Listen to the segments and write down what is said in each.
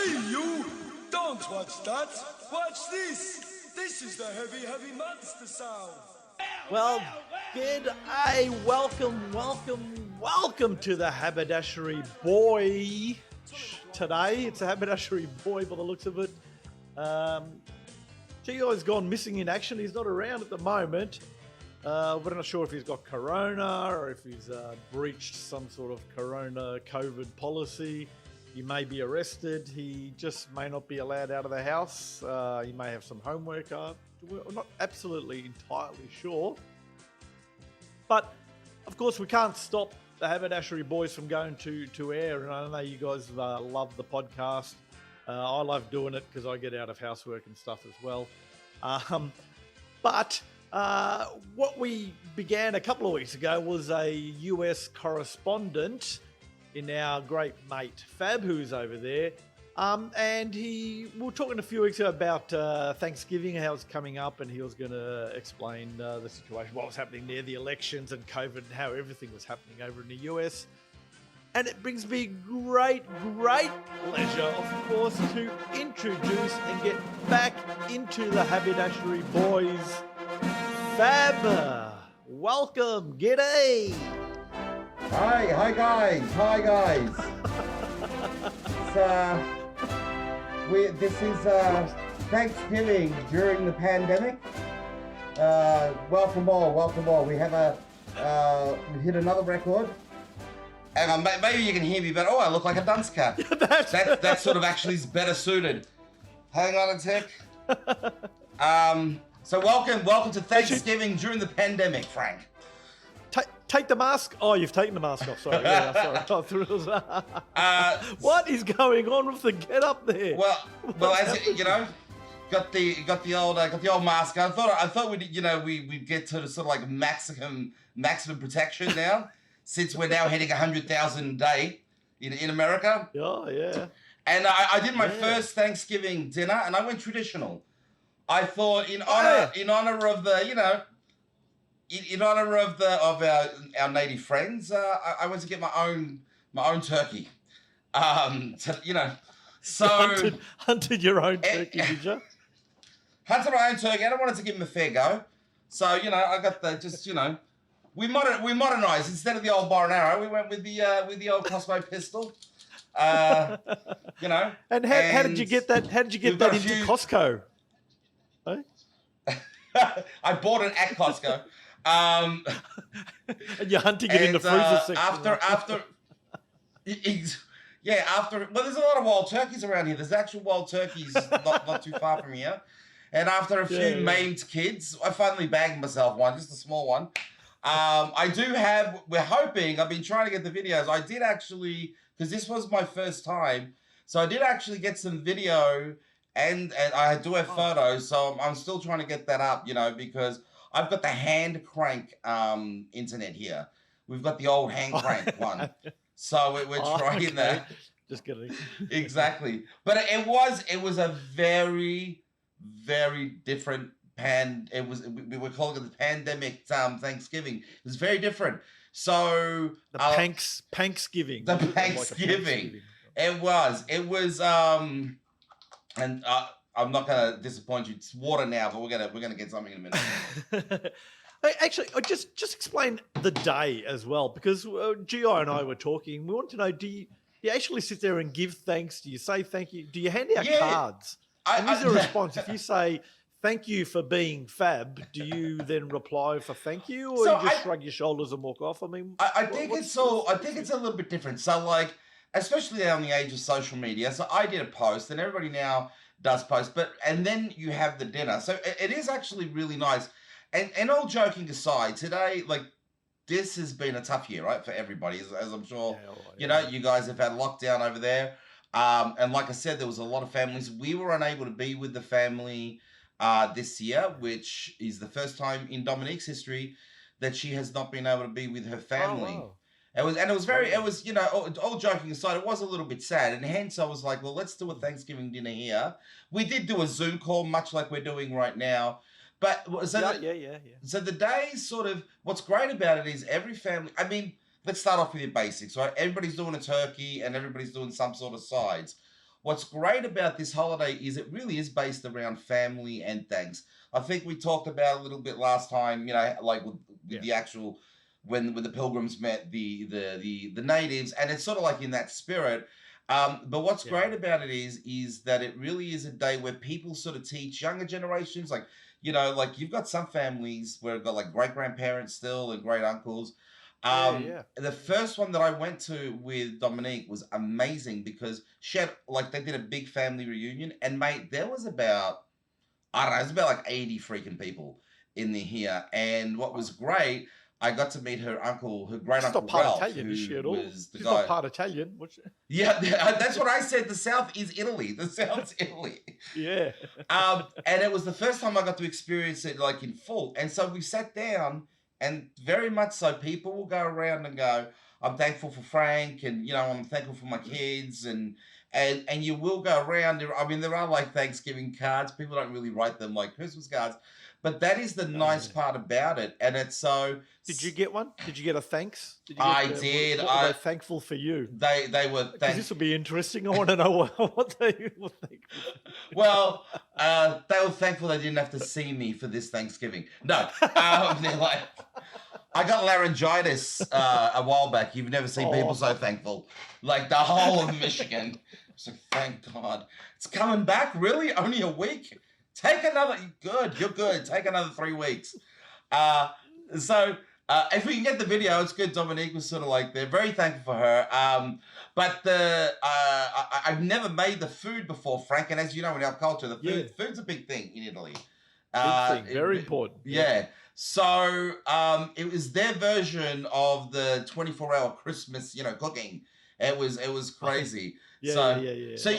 Hey, you! Don't watch that. Watch this. This is the heavy, heavy monster sound. Well, g'day, welcome to the Haberdashery Boy. Today, it's a Haberdashery Boy by the looks of it. Gio's gone missing in action. He's not around at the moment. We're not sure if he's got corona or if he's breached some sort of corona COVID policy. He may be arrested. He just may not be allowed out of the house. He may have some homework. We're not absolutely entirely sure. But, of course, we can't stop the Haberdashery Boys from going to air. And I know you guys love the podcast. I love doing it because I get out of housework and stuff as well. But what we began a couple of weeks ago was a US correspondent in our great mate Fab, who's over there. And we were talking a few weeks ago about Thanksgiving, how it's coming up, and he was going to explain the situation, what was happening there, the elections and COVID, and how everything was happening over in the US. And it brings me great pleasure, of course, to introduce and get back into the Haberdashery Boys. Fab, welcome, g'day. Hi guys. This is Thanksgiving during the pandemic. Welcome all. We have we hit another record. Hang on, maybe you can hear me, but I look like a dunce cat. That sort of actually is better suited. Hang on a tick. So welcome to Thanksgiving during the pandemic, Frank. Take the mask. Oh, you've taken the mask off. Sorry. Yeah, sorry. I thought it was, what is going on with the get up there? Well, as you know, got the old mask. I thought we'd get to sort of like maximum protection now, since we're now hitting 100,000 a day in America. Oh yeah. And I did my first Thanksgiving dinner, and I went traditional. I thought in honor of the In honor of our native friends, I went to get my own turkey. So hunted your own turkey, did you? Hunted my own turkey, and I wanted to give him a fair go. So I got we modernized. Instead of the old bow and arrow, we went with the old crossbow pistol. And how did you get that? How did you get that into Costco? Hey? I bought it at Costco. And you're hunting it in the freezer section. After there's a lot of wild turkeys around here. There's actual wild turkeys not too far from here. And after a few maimed kids, I finally bagged myself one, just a small one. We're hoping, I've been trying to get the videos. I did actually, because this was my first time, so I did actually get some video and I do have photos, so I'm still trying to get that up, because I've got the hand crank internet here. We've got the old hand crank one. So we're trying that. Just kidding. Exactly. But it was a very, very different we were calling it the pandemic Thanksgiving. It was very different. So the Panksgiving. The Panksgiving. It was and I'm not going to disappoint you. It's water now, but we're gonna get something in a minute. Actually, just explain the day as well, because Gio and I were talking. We want to know: do you actually sit there and give thanks? Do you say thank you? Do you hand out cards? And is there a response if you say thank you for being Fab? Do you then reply for thank you, or you just shrug your shoulders and walk off? I mean, I think it's a little bit different. So like, especially now in the age of social media. So I did a post, and everybody now does post, and then you have the dinner. So it is actually really nice. And all joking aside, today, like, this has been a tough year, right, for everybody, as I'm sure, you guys have had lockdown over there. And like I said, there was a lot of families. We were unable to be with the family this year, which is the first time in Dominique's history that she has not been able to be with her family. Oh, wow. It was all joking aside, it was a little bit sad. And hence I was like, well, let's do a Thanksgiving dinner here. We did do a Zoom call, much like we're doing right now. But so the day sort of, what's great about it is every family, I mean, let's start off with your basics, right? Everybody's doing a turkey and everybody's doing some sort of sides. what's great about this holiday is it really is based around family and thanks. I think we talked about a little bit last time, like with Yeah. the actual when the pilgrims met the natives, and it's sort of like in that spirit. But what's Yeah. great about it is that it really is a day where people sort of teach younger generations, like like you've got some families where you've got like great grandparents still and great uncles. Yeah. The first one that I went to with Dominique was amazing because she had like they did a big family reunion, and mate, there was about I don't know, it's about like 80 freaking people in there here. And what was Wow. great, I got to meet her uncle, her great She's not uncle part Ralph, Italian, is she who at all? was the She's not guy. part Italian. Yeah, that's what I said. The South is Italy. The South's Italy. Yeah. And it was the first time I got to experience it like in full. And so we sat down, and very much so, people will go around and go, "I'm thankful for Frank, and I'm thankful for my kids," and you will go around. I mean, there are like Thanksgiving cards. People don't really write them like Christmas cards, but that is the Oh, nice yeah. part about it. And it's so. Did you get one? Did you get a thanks? Did you I get, did. What were they thankful for you? They were Because this will be interesting. I want to know what they were thankful for. Well, they were thankful they didn't have to see me for this Thanksgiving. No, they're like, I got laryngitis a while back. You've never seen people so thankful. Like the whole of Michigan. It's like, thank God. It's coming back? Really? Only a week? Take another, you're good. Take another 3 weeks. So if we can get the video, it's good. Dominique was sort of like, they're very thankful for her. But I've never made the food before, Frank. And as you know, in our culture, food's a big thing in Italy. Big thing, very important. Yeah. So it was their version of the 24-hour Christmas, cooking. It was crazy. Yeah. So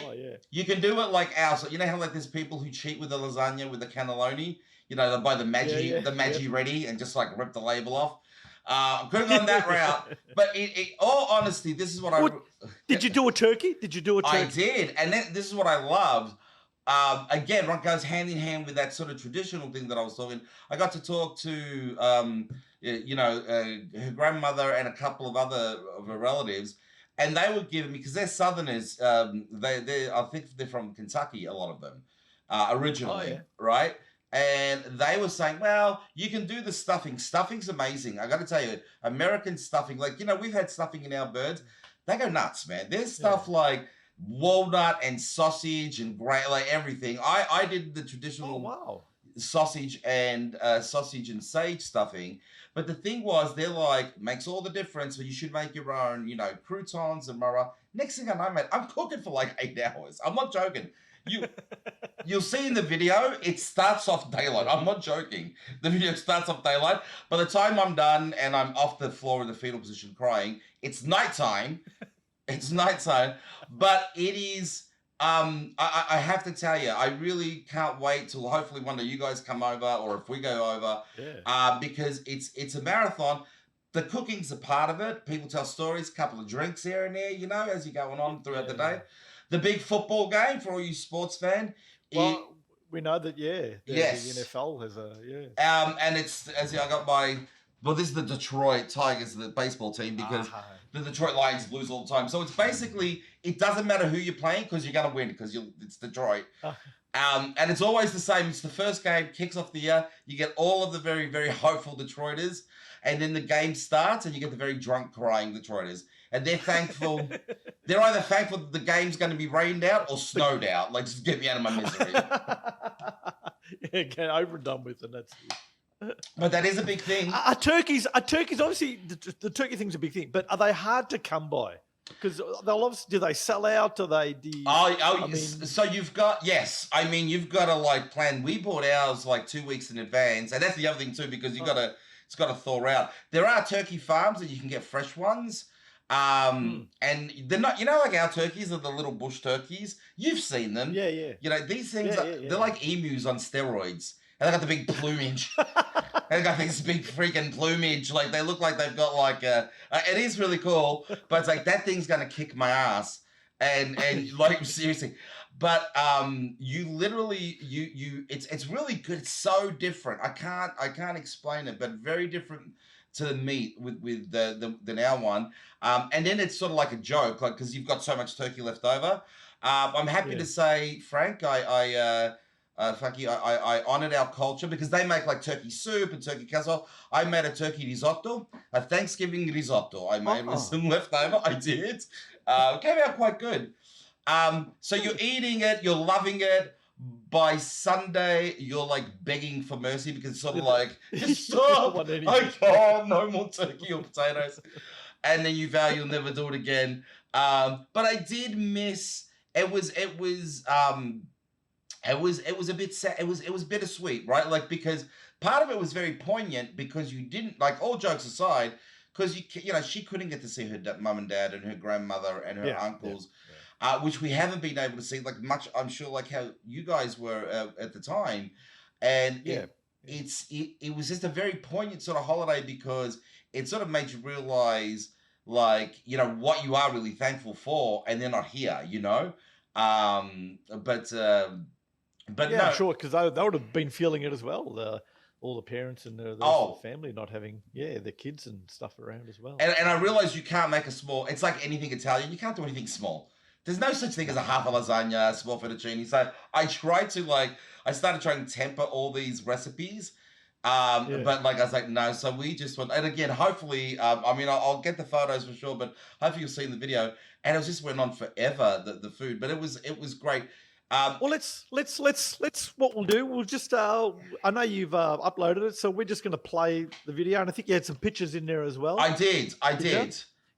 you can do it like ours. You know how like there's people who cheat with the lasagna with the cannelloni. They buy the Maggi ready and just like rip the label off. I'm going on that route. But in all honesty, this is what Did you do a turkey? I did, and this is what I loved. Again, what goes hand in hand with that sort of traditional thing that I was talking. I got to talk to, her grandmother and a couple of other of her relatives, and they were giving me because they're Southerners. I think they're from Kentucky. A lot of them, originally, right? And they were saying, well, you can do the stuffing. Stuffing's amazing. I got to tell you, American stuffing, like we've had stuffing in our birds. They go nuts, man. There's stuff like walnut and sausage and like everything. I did the traditional sausage and sage stuffing, but the thing was they're like makes all the difference, but you should make your own, croutons and mara. Next thing I know, mate, I'm cooking for like 8 hours. I'm not joking. You'll see in the video, it starts off daylight. I'm not joking. The video starts off daylight. By the time I'm done and I'm off the floor in the fetal position crying, it's nighttime. It's nighttime, but it is. I have to tell you, I really can't wait till hopefully one of you guys come over, or if we go over, because it's a marathon. The cooking's a part of it. People tell stories, couple of drinks here and there, as you're going on throughout the day. The big football game for all you sports fan. Well, we know that, the NFL has and it's as I got my. Well, this is the Detroit Tigers, the baseball team, because the Detroit Lions lose all the time. So it's basically, it doesn't matter who you're playing because you're going to win because it's Detroit. And it's always the same. It's the first game, kicks off the year. You get all of the very, very hopeful Detroiters. And then the game starts and you get the very drunk, crying Detroiters. And they're thankful. They're either thankful that the game's going to be rained out or snowed out. Like, just get me out of my misery. Get over and done with, and that's it. But that is a big thing. Are turkeys obviously the turkey thing's a big thing, but are they hard to come by? Because they'll obviously, do they sell out? Do they? So you've got you've got to like plan. We bought ours like 2 weeks in advance, and that's the other thing too because it's got to thaw out. There are turkey farms that you can get fresh ones. And they're not, like our turkeys are the little bush turkeys. You've seen them. Yeah. These things they're like emus on steroids. And they got the big plumage. They got this big freaking plumage. Like, they look like they've got like it is really cool, but it's like, that thing's going to kick my ass. And like, seriously. But you literally, it's really good. It's so different. I can't explain it, but very different to the meat with the now one. And then it's sort of like a joke, like, because you've got so much turkey left over. I'm happy Yeah. to say, Frank, Frankie, I honored our culture because they make like turkey soup and turkey casserole. I made a turkey risotto, a Thanksgiving risotto. I made with some leftover. I did. Came out quite good. So you're eating it, you're loving it. By Sunday, you're like begging for mercy because it's sort of like, just stop. Want anything. I can't, no more turkey or potatoes. And then you vow you'll never do it again. But I did miss. It was a bit sad. It was bittersweet, right? Like, because part of it was very poignant because you didn't, like, all jokes aside, because you know she couldn't get to see her mum and dad and her grandmother and her uncles. Which we haven't been able to see like much, I'm sure, like how you guys were at the time. And it was just a very poignant sort of holiday because it sort of made you realize, like, you know, what you are really thankful for, and they're not here, you know. But yeah, no, I'm sure, because they would have been feeling it as well. All the parents and the rest of the family not having, their kids and stuff around as well. And I realize you can't make a small. It's like anything Italian. You can't do anything small. There's no such thing as a half a lasagna, small fettuccine. So I tried to I started trying to temper all these recipes. But like I was like, no. So we just went, and again, hopefully, I mean, I'll get the photos for sure, but hopefully you'll see in the video. And it just went on forever, the food, but it was great. Well, let's what we'll do. We'll just I know you've uploaded it, so we're just going to play the video, and I think you had some pictures in there as well. I did.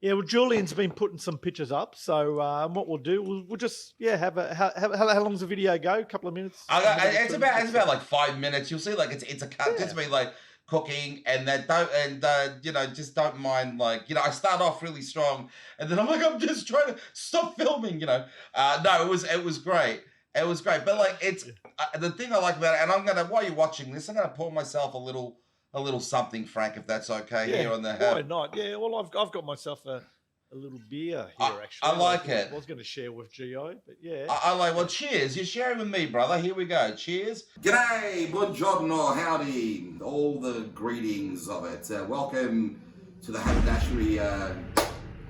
Yeah, well, Julian's been putting some pictures up. So what we'll do, we'll just how long's the video go? A couple of minutes. It's about like 5 minutes. You'll see, like it's a cut. Just me like cooking, and you know, just don't mind, like, you know, I start off really strong, and then I'm like, I'm just trying to stop filming, you know. No, it was great. It was great, but like it's the thing I like about it, and while you're watching this, I'm gonna pour myself a little something, Frank, if that's okay, here on the. Why not? Yeah, well, I've got myself a little beer here, actually. I like it. I was going to share with Gio, but yeah. I like. Well, cheers. You're sharing with me, brother. Here we go. Cheers. G'day, buongiorno, howdy, all the greetings of it. Welcome to the Haberdashery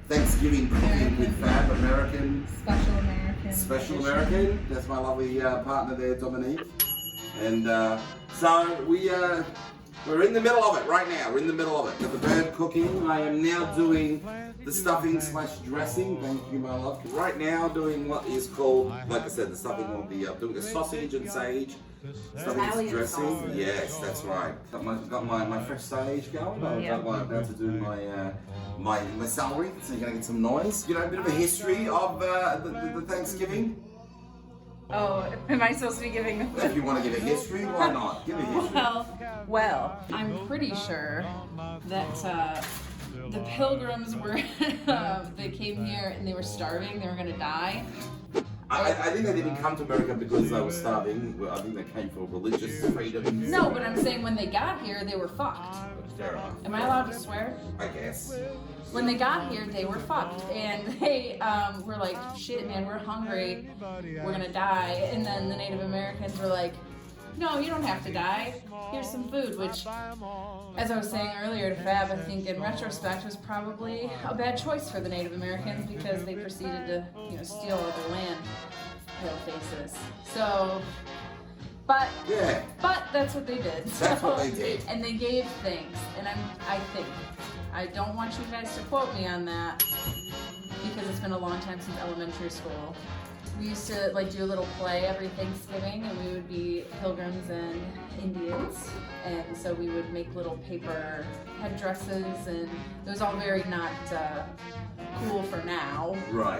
Thanksgiving cooking with Fab American. Special American. That's my lovely partner there, Dominique. And so we're in the middle of it right now. We're in the middle of it. Got the bird cooking. I am now doing the stuffing / dressing. Thank you, my love. Right now doing what is called, like I said, the stuffing will be doing the sausage and sage. Stuffing dressing. Sausage. Yes, that's right. Got my fresh sage going. I'm about to do my celery. So you're gonna get some noise. You know, a bit of a history of the Thanksgiving. Oh, am I supposed to be giving them? If you want to give a history, why not? Give a history. Well, I'm pretty sure that the Pilgrims were, they came here and they were starving, they were going to die. I think they didn't come to America because they were starving. I think they came for religious freedom. No, but I'm saying when they got here, they were fucked. Fair enough. Am I allowed to swear? I guess. When they got here, they were fucked, and they were like, shit, man, we're hungry, we're gonna die. And then the Native Americans were like, no, you don't have to die. Here's some food, which, as I was saying earlier to Fab, I think in retrospect was probably a bad choice for the Native Americans because they proceeded to, you know, steal all their land, pale faces. So, but that's what they did. That's what they did. And they gave things, and I don't want you guys to quote me on that because it's been a long time since elementary school. We used to like do a little play every Thanksgiving, and we would be pilgrims and Indians, and so we would make little paper headdresses, and it was all very not cool for now. Right.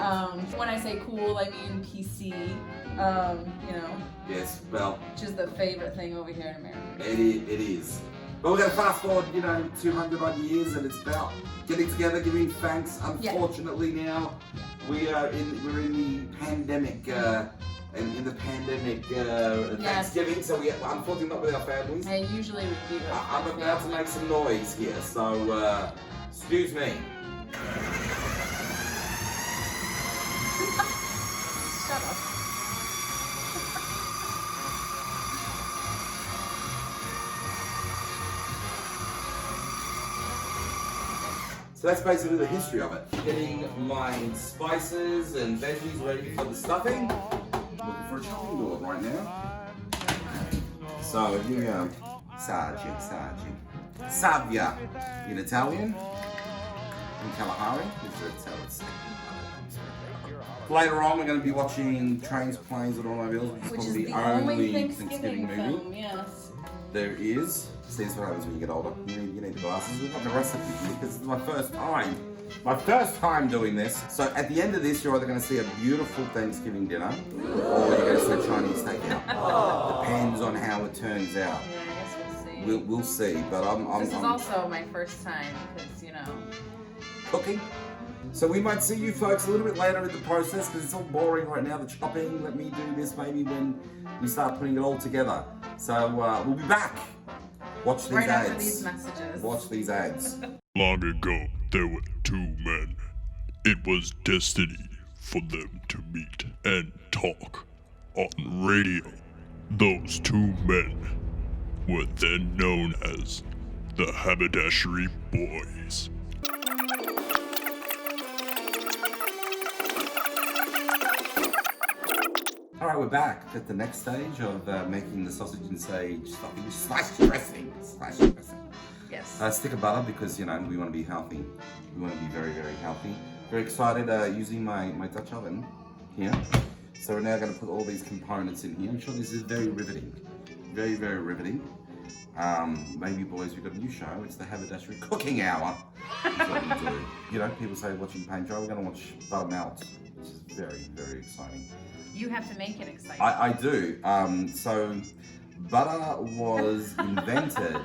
When I say cool, I mean PC. You know. Yes. Well. Which is the favorite thing over here in America. It is. But we're going to fast forward, 200 odd years, and it's about getting together, giving thanks. Unfortunately, now we're in the pandemic, Thanksgiving, so we unfortunately not with our families. I usually would be with I'm about to make some noise here, so excuse me. Shut up. So that's basically the history of it. Getting my spices and veggies ready for the stuffing. Looking for a chopping board right now. So here we go. Savia in Italian. In Kalahari, that's how it's said. Later on, we're going to be watching Trains, Planes, and Automobiles, Which which is is the probably only the only Thanksgiving movie film, yes. there is. See, that's what happens when you get older. You need the glasses. We've got the recipe because it's my first time. My first time doing this. So at the end of this, you're either going to see a beautiful Thanksgiving dinner or you're going to see a Chinese takeout. Depends on how it turns out. Yeah, I guess we'll see. We'll see, but This is also my first time because, you know. cooking. So we might see you folks a little bit later in the process because it's all boring right now, the chopping. Let me do this maybe when we start putting it all together. So we'll be back. Watch these Right ads. after these messages. Watch these ads. Long ago, there were two men. It was destiny for them to meet and talk on radio. Those two men were then known as the Haberdashery Boys. Alright, we're back at the next stage of making the sausage and sage stuffing. Sliced dressing. Sliced dressing. Yes. Stick of butter because, you know, we want to be healthy. We want to be very, very healthy. Very excited using my Dutch oven here. So we're now going to put all these components in here. I'm sure this is very riveting. Very, very riveting. Maybe, boys, we've got a new show. It's the Haberdashery Cooking Hour. That's what we do. You know, people say watching paint dry. We're going to watch butter melt, which is very, very exciting. You have to make it exciting. I do. So butter was invented.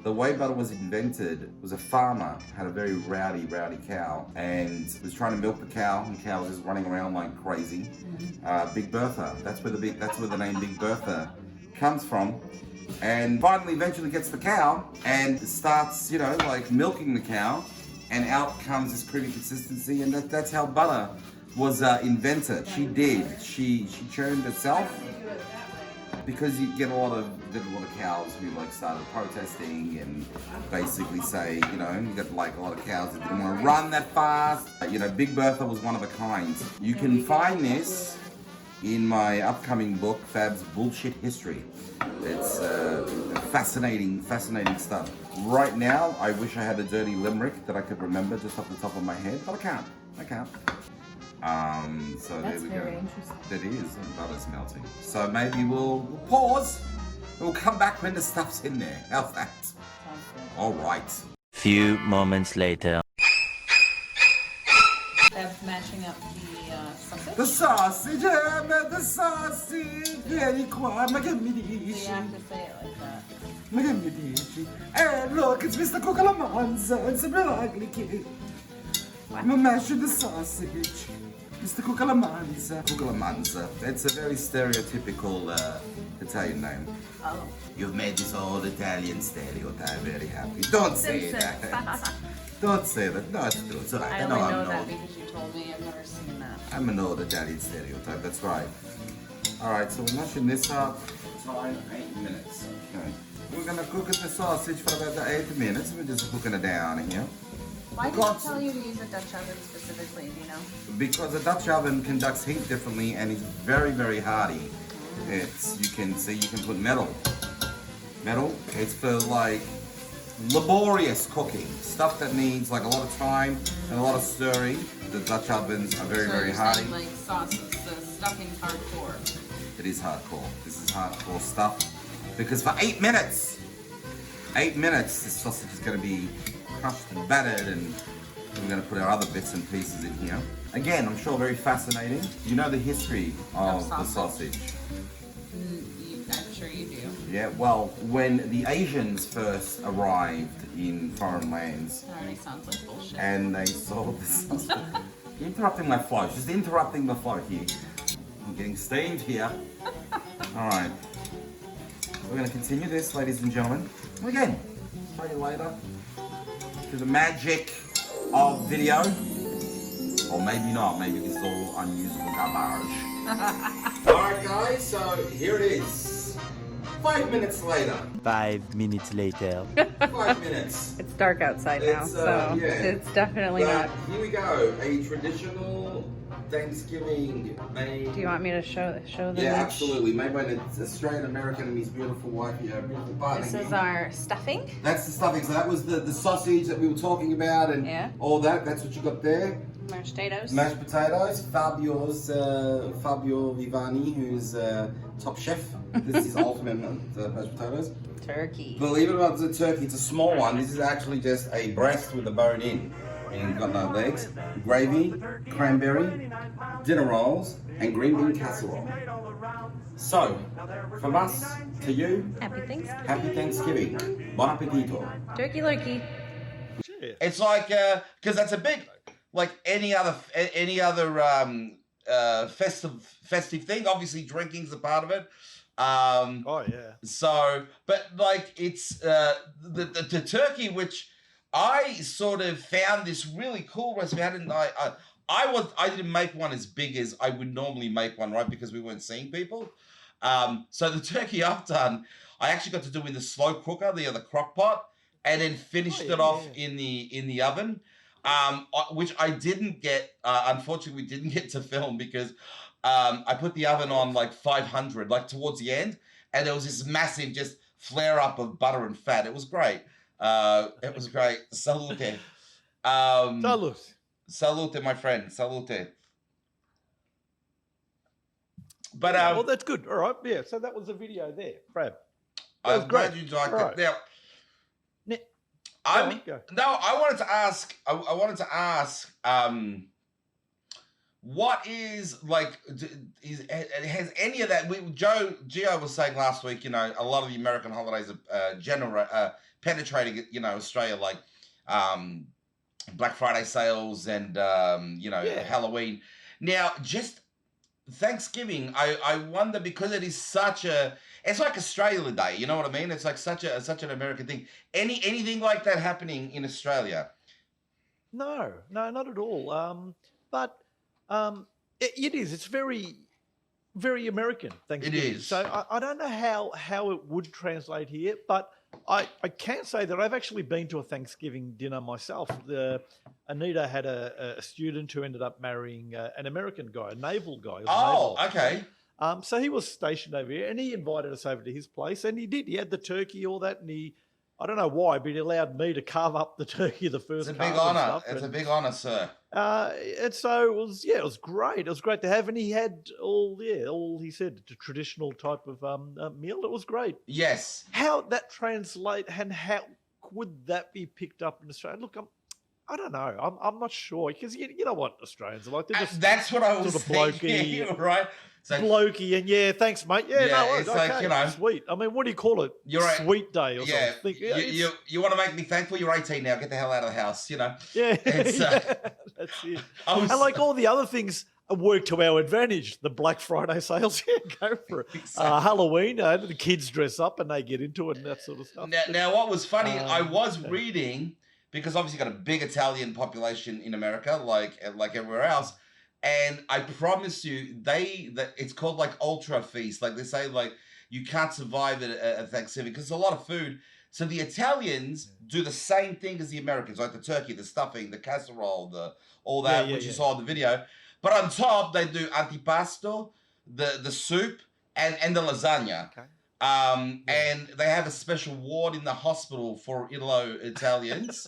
The way butter was invented was a farmer had a very rowdy cow and was trying to milk the cow, and the cow was just running around like crazy. Big Bertha. That's where the name Big Bertha comes from. And finally, eventually gets the cow and starts, you know, like milking the cow, and out comes this creamy consistency, and that's how butter was invented. She did. She churned herself. Because you get a lot of cows who like started protesting and basically say, you know, you got like a lot of cows that didn't want to run that fast. You know, Big Bertha was one of a kind. You can find this in my upcoming book, Fab's Bullshit History. It's fascinating stuff. Right now, I wish I had a dirty limerick that I could remember just off the top of my head, but I can't. So That's there we very go. interesting. It is, and butter's melting. So maybe we'll pause. We'll come back when the stuff's in there. How's that? Sounds good. All right. Few moments later. That's matching up the sausage. The sausage, the sausage. Vieni qua, ma che mi So you dici? have to say it like that. Ma che mi dici? Look, it's Mr. Cucalamanza. It's a ugly kid. I'm mashing the sausage. Mr. Cucalamanza. Cucalamanza. It's a very stereotypical Italian name. Oh. You've made this old Italian stereotype very happy. Don't say that. Don't say that. No, it's true. It's all right. I only I'm know an that old. because you told me. I've never seen that. I'm an old Italian stereotype. That's right. All right. So we're mashing this up. Time 8 minutes. Okay. We're gonna cook the sausage for about 8 minutes. We're just cooking it down here. Why did it tell you to use a Dutch oven specifically? Do you know? Because a Dutch oven conducts heat differently and is very, very hardy. You can put metal. It's for like laborious cooking, stuff that needs like a lot of time and a lot of stirring. The Dutch ovens are very, So very you're hardy. saying, like sauces, the stuffing's hardcore. It is hardcore. This is hardcore stuff. Because for 8 minutes, this sausage is going to be crushed and battered, and we're going to put our other bits and pieces in here. Again, I'm sure very fascinating. You know the history of the sausage. I'm sure you do. Yeah, well, when the Asians first arrived in foreign lands That already sounds like bullshit. and they saw the sausage. You're interrupting my flow, just interrupting the flow here. I'm getting steamed here. Alright. We're going to continue this, ladies and gentlemen. And again, show you later. To the magic of video. Or maybe not, maybe it's all unusable garbage. Alright guys, so here it is. 5 minutes later. 5 minutes later. 5 minutes. It's dark outside now, It's, so yeah. it's definitely But not. here we go. A traditional Thanksgiving made. Do you want me to show them? Yeah, absolutely. Made by an Australian American and his beautiful wife here, beautiful partner. This is our stuffing. That's the stuffing. So that was the sausage that we were talking about and all that. That's what you got there. Mashed potatoes. Mashed potatoes. Fabio Vivani, who's top chef. This is ultimate mashed potatoes. Turkey. Believe it or not, it's a turkey. It's a small one. This is actually just a breast with a bone in. And got no legs. Gravy, cranberry, dinner rolls, and green bean casserole. So, from us to you, Happy Thanksgiving. happy Thanksgiving. Bon appetito. Turkey lurkey. It's like, because that's a big, like any other festive thing. Obviously, drinking's a part of it. Oh yeah. So, but like it's the turkey, which I sort of found this really cool recipe. I didn't make one as big as I would normally make one, right? Because we weren't seeing people. So the turkey I've done, I actually got to do in the slow cooker, the crock pot, and then finished it off in the oven. Which I didn't get. Unfortunately, we didn't get to film because I put the oven on like 500, like towards the end, and there was this massive just flare up of butter and fat. It was great. It was great. Salute. Salute. Salute, my friend. Salute. But well, that's good. All right. Yeah. So that was the video there, Fab. I'm glad you liked it. Now, I wanted to ask. I wanted to ask. What is like? Has any of that? Gio was saying last week. You know, a lot of the American holidays are penetrating. You know, Australia, like Black Friday sales and Halloween. Now, just Thanksgiving, I wonder, because it is such a. It's like Australia Day. You know what I mean? It's like such an American thing. Anything like that happening in Australia? No, not at all. But it is. It's very, very American Thanksgiving. It is. So I don't know how it would translate here, but I can say that I've actually been to a Thanksgiving dinner myself. Anita had a student who ended up marrying an American guy, a naval guy. Oh, okay. So he was stationed over here, and he invited us over to his place, and he did. He had the turkey, all that, and I don't know why, but he allowed me to carve up the turkey the first. It's a big honour. It's a big honour, sir. And so it was great. It was great to have, and he had all he said, the traditional type of meal. It was great. Yes. How that translate and how would that be picked up in Australia? Look, I don't know. I'm not sure, because you know what Australians are like. They're just that's what I was sort of blokey, thinking, right? So, blokey, and thanks, mate. it's okay, like, you know, sweet. I mean, what do you call it? You're right. Sweet day or something. You want to make me thankful? You're 18 now. Get the hell out of the house. You know. Yeah, it's, that's it. And like all the other things work to our advantage. The Black Friday sales, go for it. Exactly. Halloween, the kids dress up and they get into it and that sort of stuff. Now what was funny? I was reading, because obviously got a big Italian population in America, like everywhere else. And I promise you, it's called like ultra feast. Like they say, like you can't survive at Thanksgiving because there's a lot of food. So the Italians do the same thing as the Americans, like the turkey, the stuffing, the casserole, all that, which you saw in the video. But on top, they do antipasto, the soup, and the lasagna. Okay. And they have a special ward in the hospital for Italo-Italians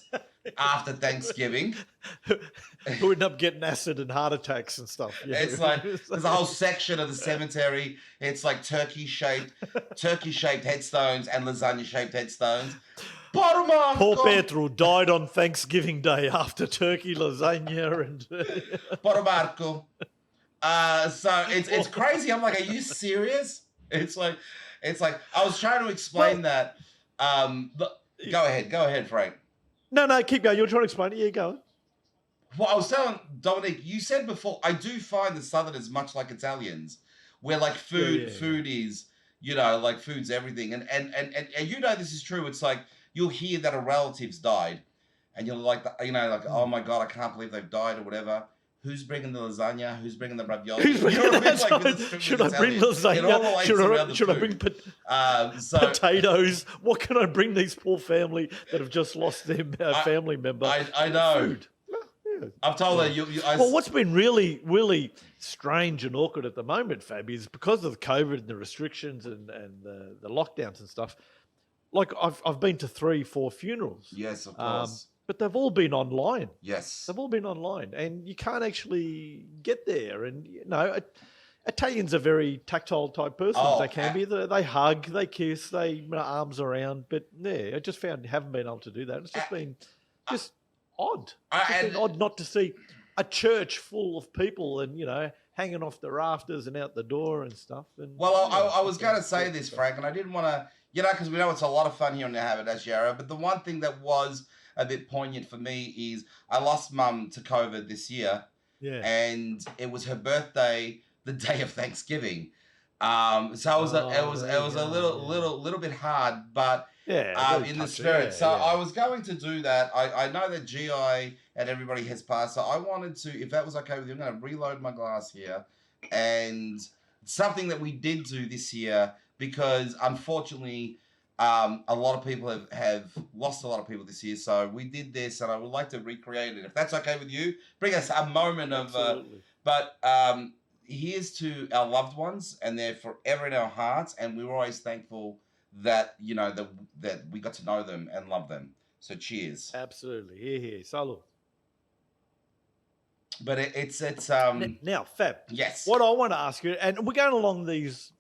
after Thanksgiving. Who end up getting acid and heart attacks and stuff. Yeah. It's like there's a whole section of the cemetery. It's like turkey-shaped headstones and lasagna-shaped headstones. Poor Petru died on Thanksgiving Day after turkey, lasagna, and Marco. So it's crazy. I'm like, are you serious? It's like I was trying to explain that. Go ahead, Frank. No, keep going. You're trying to explain it. Yeah, go on. Well, I was telling Dominic, you said before, I do find the Southerners much like Italians, where like food is, like food's everything. And this is true. It's like you'll hear that a relative's died, and you're like, oh my God, I can't believe they've died or whatever. who's bringing the lasagna? Who's bringing the ravioli? Who's bringing You know what I mean? that? Like, with the strip Should with I bring Italian. It all lasagna? relates Should around I, the should I food. bring So potatoes? What can I bring these poor family that have just lost their family member? I know. Food. Yeah. I've told her. Well, what's been really, really strange and awkward at the moment, Fab, is because of the COVID and the restrictions and the lockdowns and stuff. Like I've been to 3-4 funerals. Yes, of course. But they've all been online. Yes. They've all been online, and you can't actually get there. And Italians are very tactile type persons. Oh, they can be. They hug, they kiss, they arms around. But I just found haven't been able to do that. It's just been just odd. It's just been odd not to see a church full of people and hanging off the rafters and out the door and stuff. And I was going to say this, Frank, and I didn't want to, because we know it's a lot of fun here on the Haberdashery, but the one thing that was a bit poignant for me is I lost Mum to COVID this year, and it was her birthday the day of Thanksgiving. So it was a little bit hard, but in the spirit. I was going to do that. I know that GI and everybody has passed, so I wanted to, if that was okay with you, I'm going to reload my glass here, and something that we did do this year, because unfortunately a lot of people have lost a lot of people this year, so we did this, and I would like to recreate it. If that's okay with you, bring us a moment of... but here's to our loved ones, and they're forever in our hearts, and we're always thankful that, that we got to know them and love them. So cheers. Absolutely. Here. Salud. But it's now, Fab. Yes. What I want to ask you, and we're going along these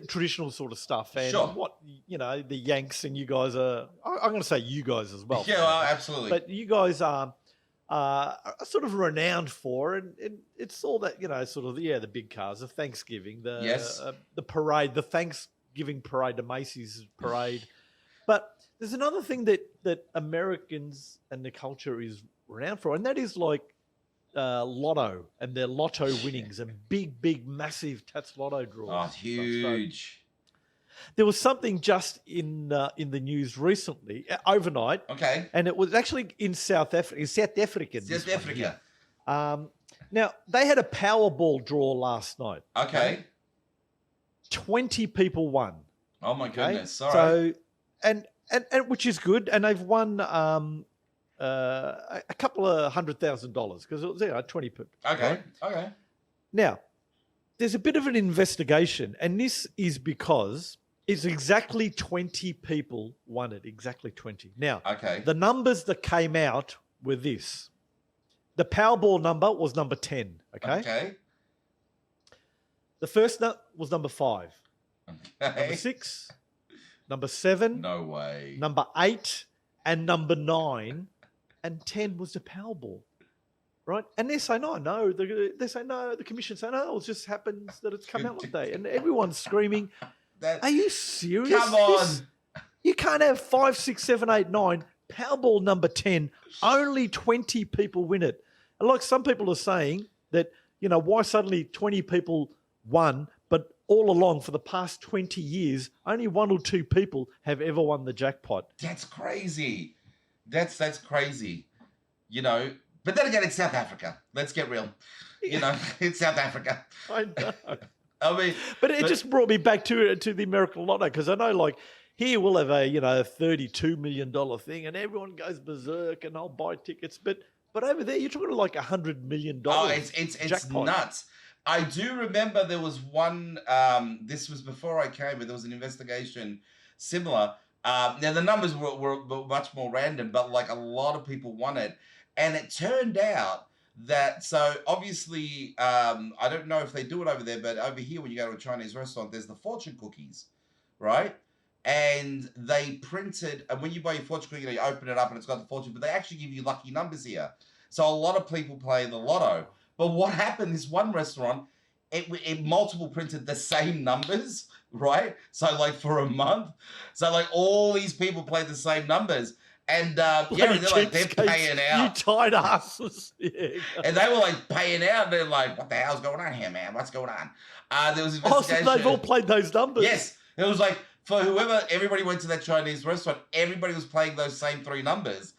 traditional sort of stuff, and what the Yanks and you guys are. I'm going to say you guys as well. Yeah, well, absolutely. But you guys are sort of renowned for, and it's all that sort of the big cars, the Thanksgiving, the parade, the Thanksgiving parade, the Macy's parade. But there's another thing that Americans and the culture is renowned for, and that is like lotto and their lotto winnings and big, massive Tats Lotto draws. Oh, huge. There was something just in the news recently, overnight. Okay. And it was actually in South Africa. South Africa. Now, they had a Powerball draw last night. Okay. 20 people won. Oh, my goodness. Sorry. So, and which is good. And they've won a couple of $100,000 because it was 20 people. Okay. Right? Okay. Now, there's a bit of an investigation, and this is because it's exactly 20 people won it. Exactly 20. Now, the numbers that came out were this. The Powerball number was number 10. Okay. The first was number 5. Okay. Number 6. Number 7. No way. Number 8. And number 9. And 10 was the Powerball. Right? And they're saying, no. They say, no. The commission saying, no, it just happens that it's come out like that. And everyone's screaming, are you serious? Come on. You can't have 5, 6, 7, 8, 9. Powerball number 10. Only 20 people win it. And like some people are saying that, why suddenly 20 people won, but all along for the past 20 years, only 1 or 2 people have ever won the jackpot. That's crazy. That's crazy. But then again, it's South Africa. Let's get real. It's South Africa. I know. I mean, but it just brought me back to the American Lotto, because I know, like, here we'll have a $32 million thing, and everyone goes berserk, and I'll buy tickets. But over there, you're talking like $100 million. Oh, it's nuts. I do remember there was one. This was before I came, but there was an investigation similar. Now the numbers were much more random, but like a lot of people won it, and it turned out that, so obviously, I don't know if they do it over there, but over here when you go to a Chinese restaurant, there's the fortune cookies, right? And they printed, and when you buy your fortune cookie, you open it up and it's got the fortune, but they actually give you lucky numbers here. So a lot of people play the lotto. But what happened, this one restaurant, it multiple printed the same numbers, right? So like for a month. So like all these people played the same numbers. And they're paying out. You tight asses. Yeah. And they were like paying out. And they're like, what the hell's going on here, man? What's going on? There was investigation. So they've all played those numbers. Yes. It was like, for whoever, everybody went to that Chinese restaurant, everybody was playing those same 3 numbers.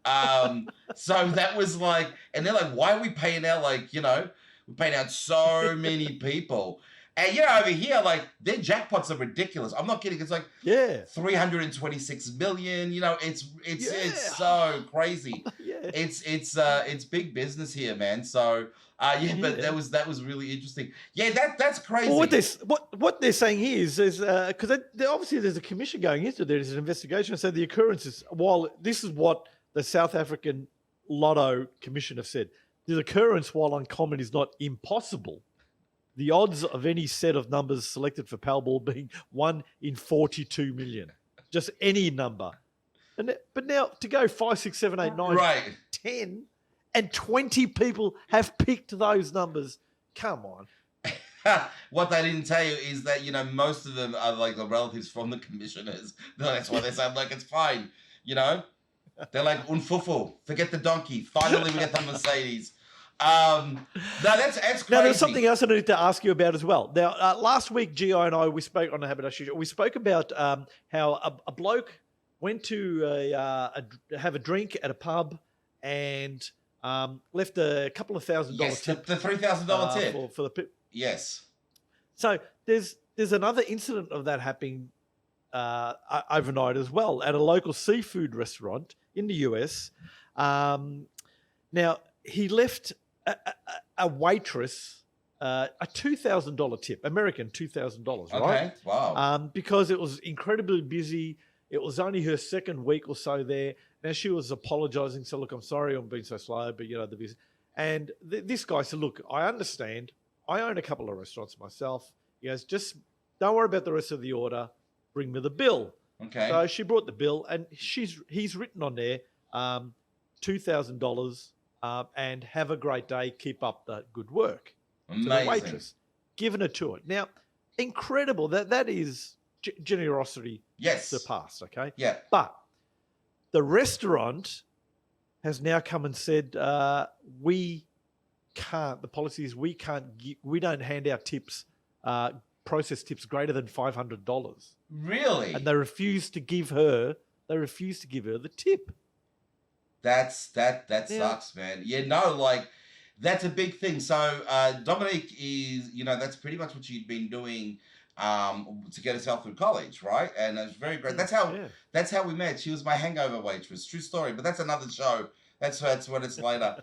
So that was like, and they're like, why are we paying out we're paying out so many people. And over here, like their jackpots are ridiculous. I'm not kidding. It's like 326 million. It's so crazy. Yeah. It's big business here, man. So but that was really interesting. Yeah, that's crazy. Well, what they're saying here is because obviously there's a commission going into there. There's an investigation. So the occurrences, while this is what the South African Lotto Commission have said, the occurrence, while uncommon, is not impossible. The odds of any set of numbers selected for Powerball being 1 in 42 million, just any number. But now to go 5, 6, 7, 8, 9, right. 10, and 20 people have picked those numbers. Come on. What they didn't tell you is that, most of them are like the relatives from the commissioners. That's why they say, like, it's fine. They're like, unfufu, forget the donkey. Finally, we get the Mercedes. No, that's crazy. Now, there's something else I need to ask you about as well. Now, last week, Gio and I, we spoke on the Haberdashery. We spoke about how a bloke went to have a drink at a pub and left a couple of $1,000 tip. The $3,000 tip. For the yes. So there's another incident of that happening overnight as well at a local seafood restaurant in the US. Now, he left a waitress a $2,000 tip, American $2,000, right? Okay, wow. Because it was incredibly busy. It was only her second week or so there. Now, she was apologizing. So, look, I'm sorry I'm being so slow, but, the business. And this guy said, look, I understand. I own a couple of restaurants myself. He goes, just don't worry about the rest of the order. Bring me the bill. Okay. So she brought the bill, and he's written on there $2,000 and have a great day. Keep up the good work. Amazing. To the waitress, giving it to her. Now, incredible. That is generosity surpassed. Okay. Yeah. But the restaurant has now come and said we can't. The policy is we don't hand out tips, process tips greater than $500. Really? And they refuse to give her the tip. That sucks, man. Yeah, no, like that's a big thing. So Dominique is, that's pretty much what she'd been doing to get herself through college, right? And it's very great. That's how we met. She was my hangover waitress. True story. But that's another show. That's when it's later.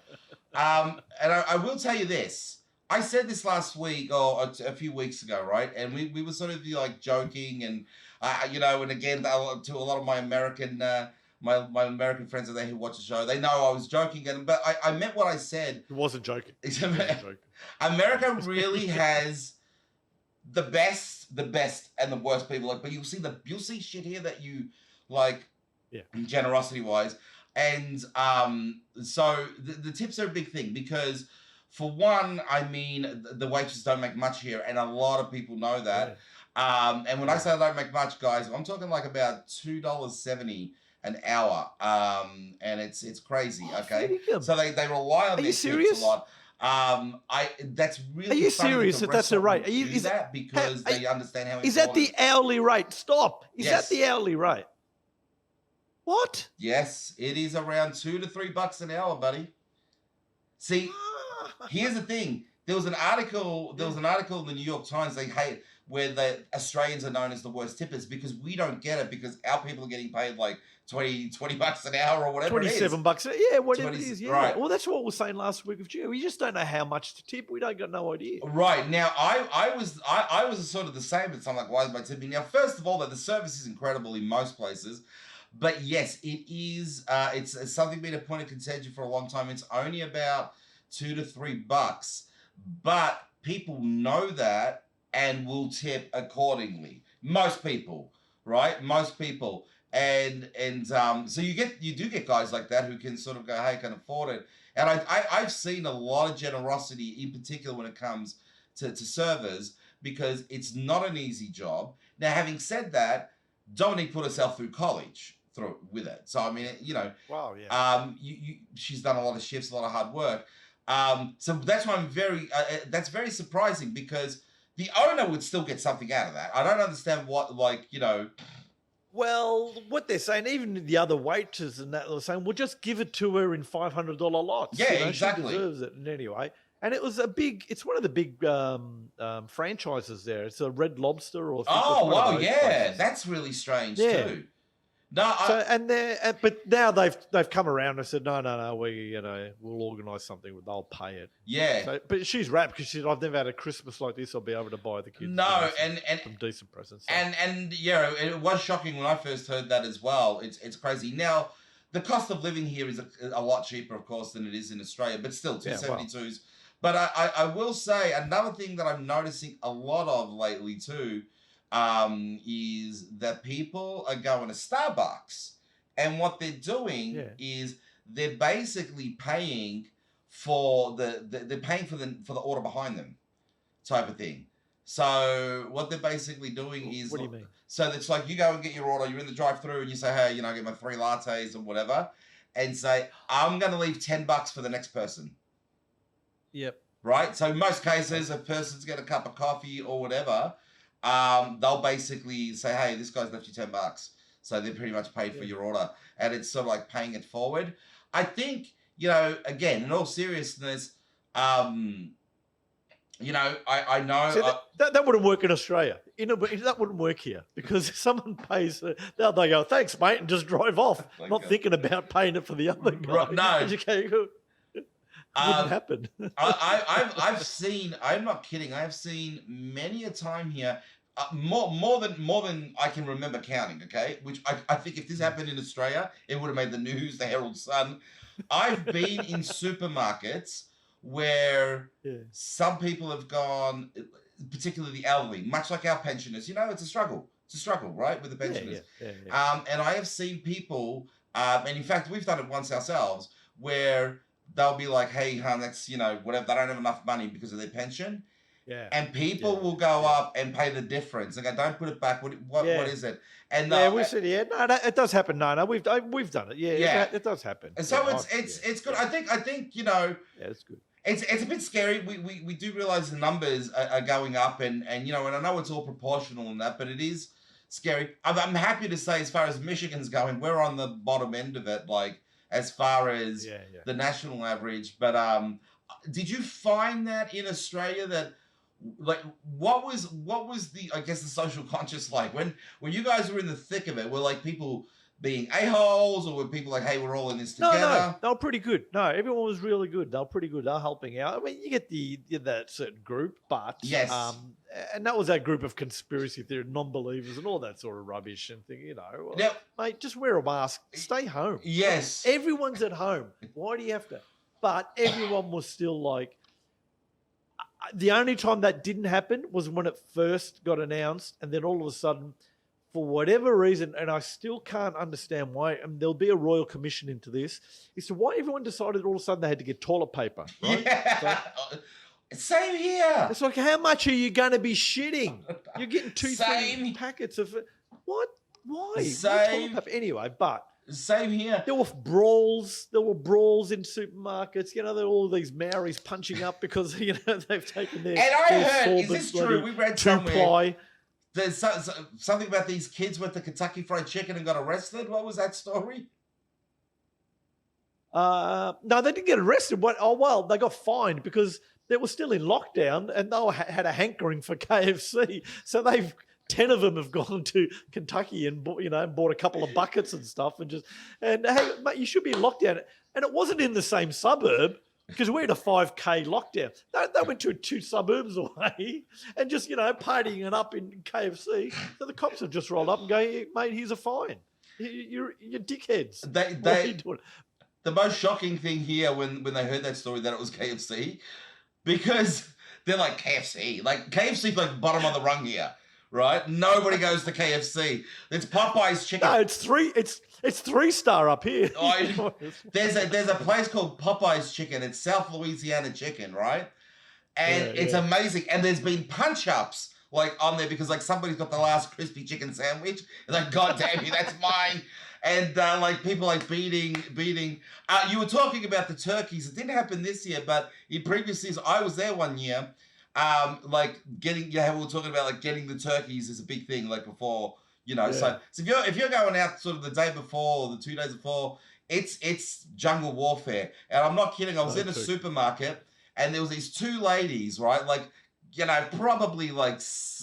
And I will tell you this. I said this last week or a few weeks ago, right? And we were sort of like joking and, and again, to a lot of my American my American friends are there who watch the show. They know I was joking, but I meant what I said. It wasn't joking. America really has the best and the worst people. Like, but you'll see shit here that you like, generosity wise, and so the tips are a big thing because. For one, I mean, the waitresses don't make much here, and a lot of people know that. Yeah. And when I say I don't make much, guys, I'm talking like about $2.70 an hour, and it's crazy. Okay, so they rely on their tips a lot. That's really. Are you serious that that's the rate? Is that because they understand how? Is that the hourly rate? Stop. Is that the hourly rate? What? Yes, it is around $2 to $3 an hour, buddy. See. Here's the thing. There was an article in the New York Times where the Australians are known as the worst tippers because we don't get it because our people are getting paid like $20 an hour or whatever it is. $27. Yeah, whatever it is. Yeah. Right. Well, that's what we were saying last week with Gio. We just don't know how much to tip. We don't got no idea. Right. Now, I was sort of the same, but I'm like, why is my tipping? Now, first of all, that the service is incredible in most places. But yes, it is. It's something been a point of contention for a long time. It's only about $2 to $3, but people know that and will tip accordingly. Most people, right? Most people, and so you do get guys like that who can sort of go, hey, I can afford it. And I've seen a lot of generosity, in particular when it comes to servers, because it's not an easy job. Now, having said that, Dominique put herself through college with it. So I mean, wow, yeah. She's done a lot of shifts, a lot of hard work. So that's why that's very surprising because the owner would still get something out of that. I don't understand what, Well, what they're saying, even the other waiters and that, they're saying, "Well, just give it to her in $500 lots. Yeah, She exactly. deserves it." And anyway, and it was it's one of the big franchises there. It's a Red Lobster or Oh, one of wow, those yeah. places. That's really strange, Yeah. too. No, But now they've come around and said, no, we'll organise something. They'll pay it. yeah. So, but she's wrapped because she said, I've never had a Christmas like this. I'll be able to buy the kids No, some decent presents. So. And yeah, it was shocking when I first heard that as well. It's crazy. Now, the cost of living here is a lot cheaper, of course, than it is in Australia, but still, 272s. But I will say another thing that I'm noticing a lot of lately too, is that people are going to Starbucks, and what they're doing is they're basically paying for they're paying for the order behind them, type of thing. So what they're basically doing is, what do you mean? So it's like you go and get your order, you're in the drive-through, and you say, hey, I get my 3 lattes or whatever, and say, I'm going to leave $10 for the next person. Yep. Right? So in most cases, if a person's get a cup of coffee or whatever, they'll basically say, hey, this guy's left you $10. So they pretty much paid for your order. And it's sort of like paying it forward. I think, again, in all seriousness, I know... See, that wouldn't work in Australia. That wouldn't work here because if someone pays, they go, thanks, mate, and just drive off, not thinking about paying it for the other guy. No. Wouldn't happen. I've seen, I'm not kidding, I've seen many a time here, more than I can remember counting, okay? Which I think if this happened in Australia, it would have made the news, the Herald Sun. I've been in supermarkets where some people have gone, particularly the elderly, much like our pensioners, it's a struggle. It's a struggle, right, with the pensioners. Yeah. And I have seen people, and in fact, we've done it once ourselves, where they'll be like, hey, hon, that's, whatever, they don't have enough money because of their pension. Yeah. And people will go up and pay the difference. They go, don't put it back. What is it? And we said, it does happen. No, we've done it. Yeah. It does happen. And so it's good. I think, yeah, it's good. It's a bit scary. We do realize the numbers are going up, and and I know it's all proportional and that, but it is scary. I'm happy to say, as far as Michigan's going, we're on the bottom end of it, like as far as the national average. But did you find that in Australia that, like, what was the, I guess, the social conscious like when you guys were in the thick of it? Were like people being a-holes, or were people like, hey, we're all in this together? No, they were pretty good. No, everyone was really good. They were pretty good. They were helping out. I mean, you get that certain group, but yes, and that was that group of conspiracy theory non-believers and all that sort of rubbish and thing. Yep. Mate, just wear a mask. Stay home. Yes, everyone's at home. Why do you have to? But everyone was still like. The only time that didn't happen was when it first got announced, and then all of a sudden, for whatever reason, and I still can't understand why, and there'll be a royal commission into this, is to why everyone decided all of a sudden they had to get toilet paper, right? Yeah. Same here. It's like, how much are you going to be shitting? You're getting 3 packets of it. What? Why? Same. Toilet paper? Anyway, but... Same here. There were brawls. There were brawls in supermarkets. There were all these Maoris punching up because they've taken their. And I heard, is this true? We read somewhere. There's something about these kids went to Kentucky Fried Chicken and got arrested. What was that story? No, they didn't get arrested. They got fined because they were still in lockdown and they had a hankering for KFC. So 10 of them have gone to Kentucky and bought a couple of buckets and stuff and hey, mate, you should be in lockdown. And it wasn't in the same suburb because we're in a 5K lockdown. They went to 2 suburbs away and just, partying it up in KFC. So the cops have just rolled up and go, hey, mate, here's a fine. You're dickheads. What are you doing? The most shocking thing here when they heard that story that it was KFC, because they're like, KFC? Like, KFC's like bottom of the rung here. Right? Nobody goes to KFC. It's Popeye's chicken. No, it's 3-star up here. There's a place called Popeye's Chicken. It's South Louisiana chicken, right? And it's amazing. And there's been punch-ups like on there because like somebody's got the last crispy chicken sandwich. It's like, God damn you, that's mine. And like people like beating. You were talking about the turkeys. It didn't happen this year, but in previous years, I was there one year. Like getting, we were talking about like getting the turkeys is a big thing, like before, You know, Yeah. so if you're going out sort of the day before or the 2 days before, it's jungle warfare. And I'm not kidding. I was in a supermarket and there was these two ladies, right? Like, you know, probably like,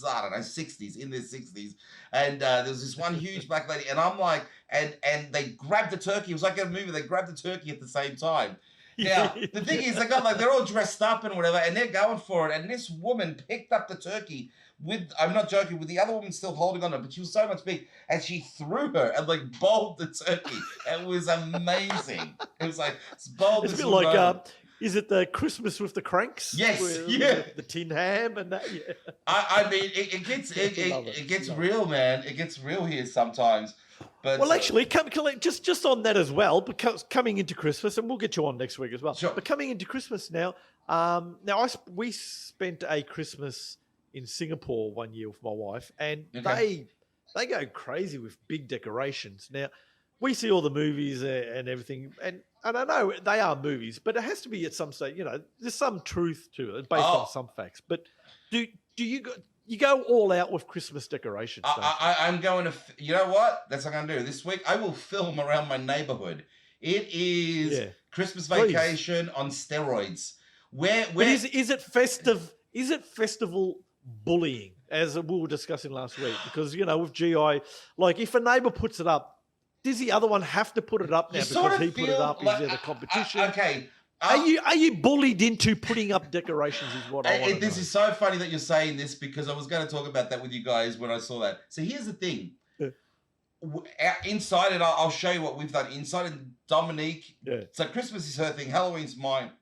I don't know, 60s, in their 60s. And there was this one huge black lady, and I'm like, and they grabbed the turkey. It was like a movie. They grabbed the turkey at the same time. Now, the thing is, they're all dressed up and whatever, and they're going for it. And this woman picked up the turkey with, I'm not joking, with the other woman still holding on to it, but she was so much big, and she threw her and like bowled the turkey. It was amazing. It was like, it's bold. It's a bit like, is it the Christmas with the Cranks? Yes, The tin ham and that. Yeah. I mean, it gets real, man. It gets real here sometimes. But well, actually, just on that as well, because coming into Christmas, and we'll get you on next week as well. Sure. But coming into Christmas now, we spent a Christmas in Singapore one year with my wife, and they go crazy with big decorations. Now, we see all the movies and everything, and I know they are movies, but it has to be at some stage. You know, there's some truth to it based on some facts. But do you go? You go all out with Christmas decorations. I'm going to, you know what? That's what I'm going to do. This week, I will film around my neighborhood. It is Christmas vacation on steroids. Where is it festive? Is it festival bullying, as we were discussing last week? Because, you know, with GI, like if a neighbour puts it up, does the other one have to put it up now because he put it up? Is there the competition? Okay. Are you bullied into putting up decorations is what I want to know. This is so funny that you're saying this, because I was going to talk about that with you guys when I saw that. So here's the thing. Inside, and I'll show you what we've done inside. And Dominique, so Christmas is her thing, Halloween's mine,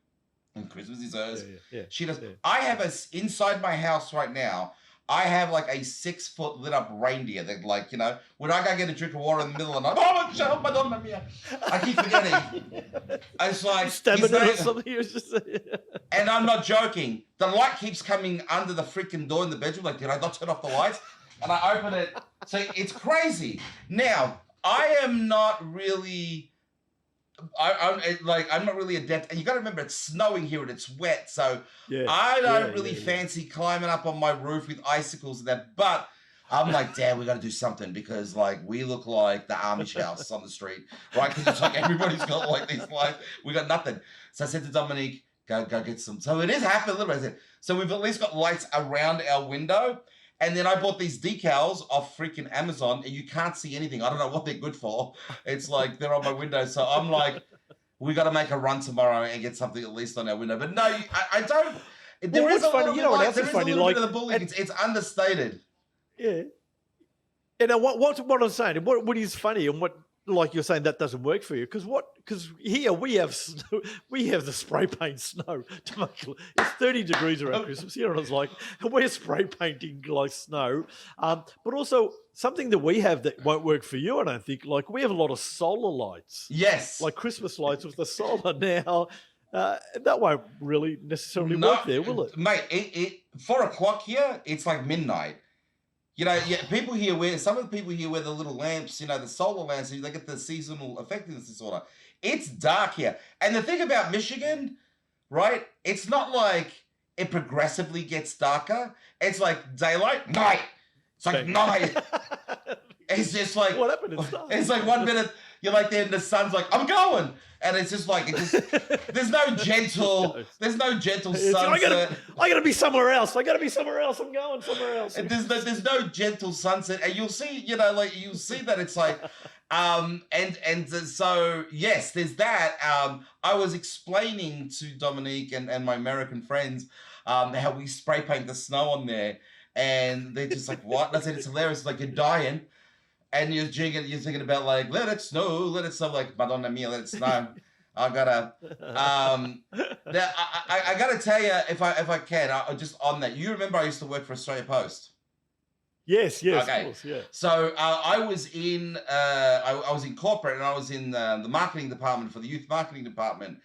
and Christmas is hers. She does. I have inside my house right now, I have like a 6-foot lit up reindeer that, like, you know, when I go get a drink of water in the middle of the night, oh, shut Madonna mia, I keep forgetting. It's like, stabbing it or something. And I'm not joking. The light keeps coming under the freaking door in the bedroom. Like, did I not turn off the lights? And I open it. So it's crazy. Now, I am not really... I'm not really adept, and you got to remember it's snowing here and it's wet, so I don't really fancy climbing up on my roof with icicles and that. But I'm like, Dad, we got to do something, because like we look like the Amish house on the street, right? Because it's like everybody's got like these lights, we got nothing. So I said to Dominique, go get some. So it is happening a little bit. I said, so we've at least got lights around our window. And then I bought these decals off freaking Amazon, and you can't see anything. I don't know what they're good for. It's like they're on my window. So I'm like, we got to make a run tomorrow and get something at least on our window. But no, I don't. There is a little bit of the bullying. It's understated. Yeah. And what I'm saying, what is funny, and what, like you're saying, that doesn't work for you, because here we have the spray paint snow to make it's 30 degrees around Christmas here, and it's like we're spray painting like snow. But also something that we have that won't work for you, I don't think. Like we have a lot of solar lights. Yes, like Christmas lights with the solar now. That won't really necessarily work there, will it, mate? It 4 o'clock here. It's like midnight. You know, some of the people here wear the little lamps, you know, the solar lamps, they get the seasonal effectiveness disorder. It's dark here. And the thing about Michigan, right, it's not like it progressively gets darker. It's like daylight, night. It's like night. It's just like, what happened? It's like 1 minute, you're like there and the sun's like, I'm going. And it's just like, there's no gentle sunset. I gotta be somewhere else. I'm going somewhere else. And there's no gentle sunset. And you'll see, you know, like you'll see that it's like, so yes, there's that. I was explaining to Dominique and my American friends, how we spray paint the snow on there. And they're just like, what? And I said, it's hilarious. It's like you're dying. And you're thinking about like, let it snow, like Madonna mia, let it snow. I gotta, I gotta tell you, if I can, just on that. You remember I used to work for Australia Post. Yes, okay. Of course, yeah. So I was in, I was in corporate, and I was in the marketing department for the youth marketing department.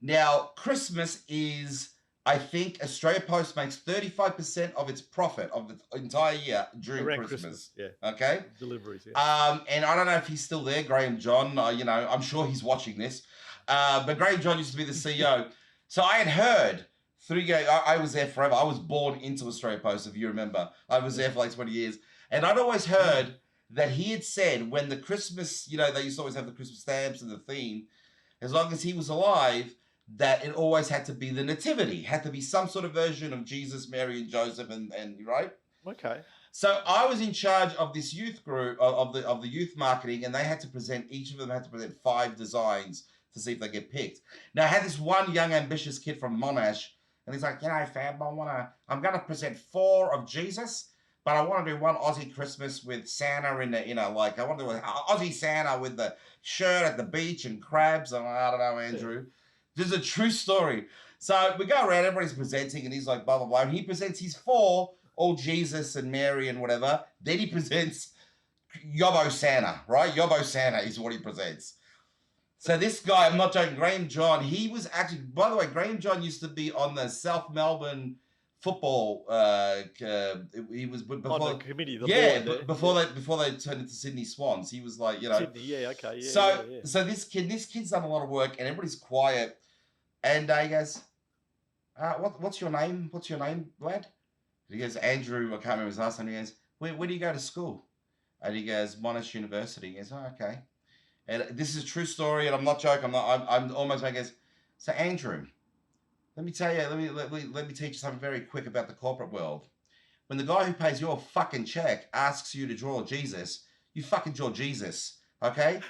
Now Christmas is, I think Australia Post makes 35% of its profit of the entire year during Christmas. Yeah. Okay. Deliveries. Yeah. And I don't know if he's still there, Graham John. You know, I'm sure he's watching this. But Graham John used to be the CEO. So I had heard I was there forever. I was born into Australia Post, if you remember. I was there for like 20 years, and I'd always heard that he had said when the Christmas, you know, they used to always have the Christmas stamps and the theme, as long as he was alive, that it always had to be the nativity, had to be some sort of version of Jesus, Mary, and Joseph, and right? Okay. So I was in charge of this youth group of the youth marketing, and they had to present, each of them had to present 5 designs to see if they get picked. Now I had this one young ambitious kid from Monash, and he's like, you know, Fab, I'm gonna present 4 of Jesus, but I want to do one Aussie Christmas with Santa in the, you know, like I want to do an Aussie Santa with the shirt at the beach and crabs. And I don't know, Andrew. This is a true story. So we go around, everybody's presenting, and he's like, blah, blah, blah. And he presents his 4, all Jesus and Mary and whatever. Then he presents Yobbo Santa, right? Yobbo Santa is what he presents. So this guy, I'm not joking, Graham John, he was actually, by the way, Graham John used to be on the South Melbourne football, he was before on the committee, before they turned into Sydney Swans. He was like, you know, Sydney, yeah, okay, yeah. So this kid's done a lot of work, and everybody's quiet, and he goes, what's your name? What's your name, lad? And he goes, Andrew. I can't remember his last name. He goes, where do you go to school? And he goes, Monash University. He goes, oh, okay. And this is a true story, and I'm not joking. I'm almost. I guess. So Andrew, let me tell you. Let me teach you something very quick about the corporate world. When the guy who pays your fucking check asks you to draw Jesus, you fucking draw Jesus, okay?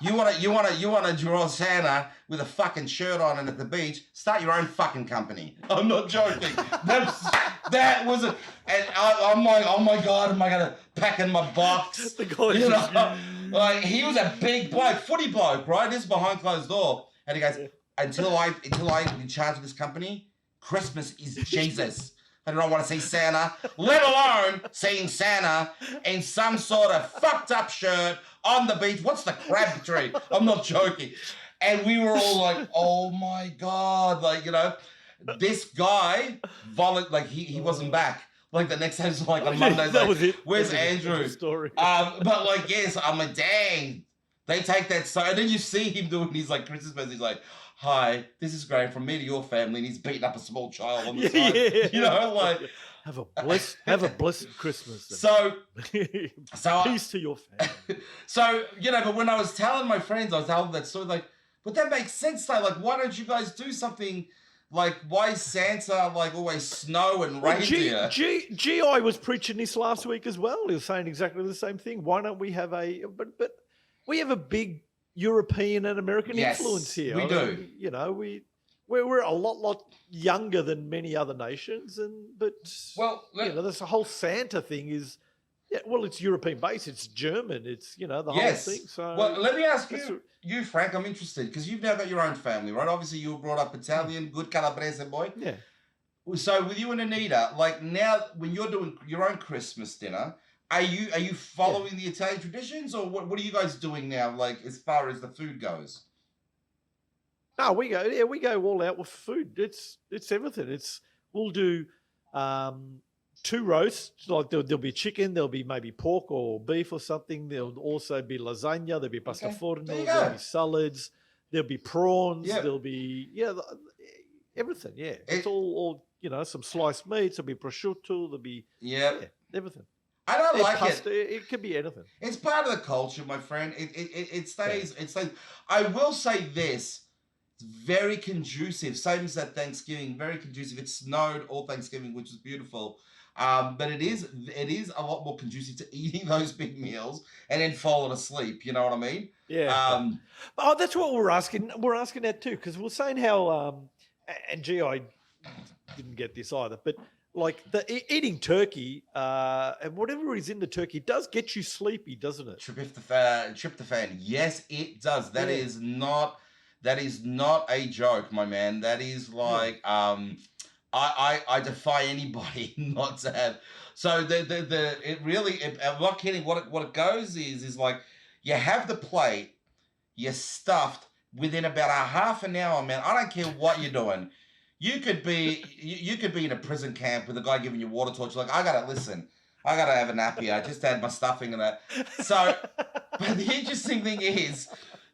You wanna draw Santa with a fucking shirt on and at the beach? Start your own fucking company. I'm not joking. That was a, and I'm like, oh my god, am I gonna pack in my box? The guy, you know, like he was a big bloke, footy bloke, right? This is behind closed door, and he goes, until I'm in charge of this company, Christmas is Jesus. I don't want to see Santa, let alone seeing Santa in some sort of fucked up shirt on the beach. What's the crab tree? I'm not joking. And we were all like, oh my God. Like, you know, this guy, like he wasn't back. Like the next day was like on Monday. That like, was it. Where's Andrew? Story. But like, yes, I'm like, dang. They take that so, and then you see him doing his like Christmas message. He's like, hi, this is great from me to your family, and he's beating up a small child on the side. Yeah. You know, like have a blessed Christmas. Then. So peace to your family. So, you know, but when I was telling my friends, I was telling them that story, like, but that makes sense though. Like, why don't you guys do something like why is Santa like always snow and reindeer? GI was preaching this last week as well. He was saying exactly the same thing. Why don't we have but we have a big European and American influence here. We do. You know, we're a lot younger than many other nations, but you know, this whole Santa thing is, it's European based. It's German. It's the whole thing. So well, let me ask you, Frank. I'm interested because you've now got your own family, right? Obviously, you were brought up Italian, good calabrese boy. Yeah. So with you and Anita, like now when you're doing your own Christmas dinner. Are you following the Italian traditions, or what are you guys doing now, like as far as the food goes? No, we go all out with food. It's everything. We'll do 2 roasts, like there'll be chicken, there'll be maybe pork or beef or something. There'll also be lasagna, there'll be pasta forno, there'll be salads, there'll be prawns, there'll be everything. Yeah, it's all some sliced meats. There'll be prosciutto. There'll be everything. I don't like pasta, it could be anything. It's part of the culture, my friend. It stays. It stays. I will say this: it's very conducive. Same as that Thanksgiving, very conducive. It snowed all Thanksgiving, which is beautiful. But it is a lot more conducive to eating those big meals and then falling asleep. You know what I mean? Yeah. That's what we're asking. We're asking that too because we're saying how and I didn't get this either, but. Like eating turkey and whatever is in the turkey does get you sleepy, doesn't it? Tryptophan. Yes, it does. That is not a joke, my man. That is like I defy anybody not to have. So I'm not kidding. What it goes is like you have the plate, you're stuffed within about a half an hour, man. I don't care what you're doing. You could be in a prison camp with a guy giving you water torture. Like, I gotta have a nappy. I just had my stuffing and that. So, but the interesting thing is,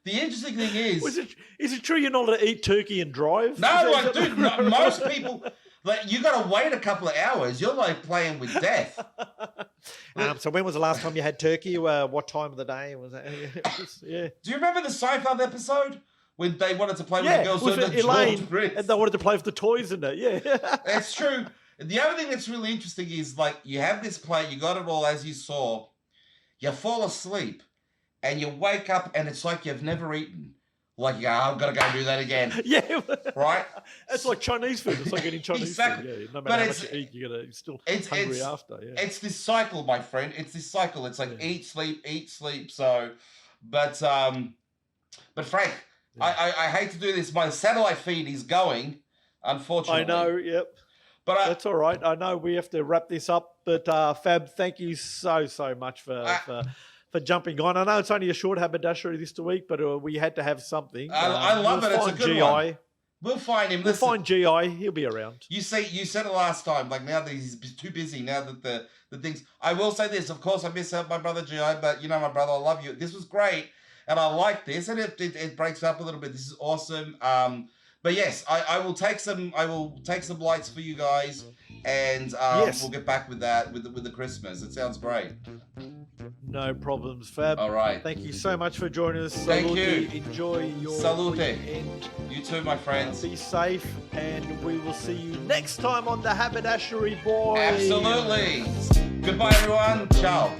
is it true you're not allowed to eat turkey and drive? No, dude, most people, like, you gotta wait a couple of hours. You're like playing with death. So when was the last time you had turkey? What time of the day was that? Yeah. Do you remember the Seinfeld episode when they wanted to play with the girls with doing the Elaine, George Brits? and they wanted to play with the toys in it. Yeah. That's true. The other thing that's really interesting is like you have this plate, you got it all as you saw, you fall asleep, and you wake up and it's like you've never eaten. Like, I've got to go do that again. Yeah. Right? It's like Chinese food. It's like eating Chinese Exactly. food. Yeah. No But matter how it's- much you eat, you're still hungry after. Yeah. It's this cycle, my friend. It's this cycle. It's like eat, sleep. So, but Frank, I hate to do this. My satellite feed is going, unfortunately. I know. Yep. But That's all right. I know we have to wrap this up, but Fab, thank you so much for jumping on. I know it's only a short haberdashery this week, but we had to have something. I love it. It's a find good GI. one. We'll find him. We'll Listen, find GI. He'll be around. you said it last time. Like now that he's too busy. Now that the things. I will say this. Of course, I miss out my brother GI, but you know, my brother, I love you. This was great, and I like this, and it breaks up a little bit. This is awesome. But yes, I will take some lights for you guys, and we'll get back with that with the Christmas. It sounds great. No problems, Fab. All right. Thank you so much for joining us. Thank Salute. you. Enjoy your Salute. weekend. You too, my friends. Be safe, and we will see you next time on the Haberdashery Boy. Absolutely. Goodbye, everyone. Ciao.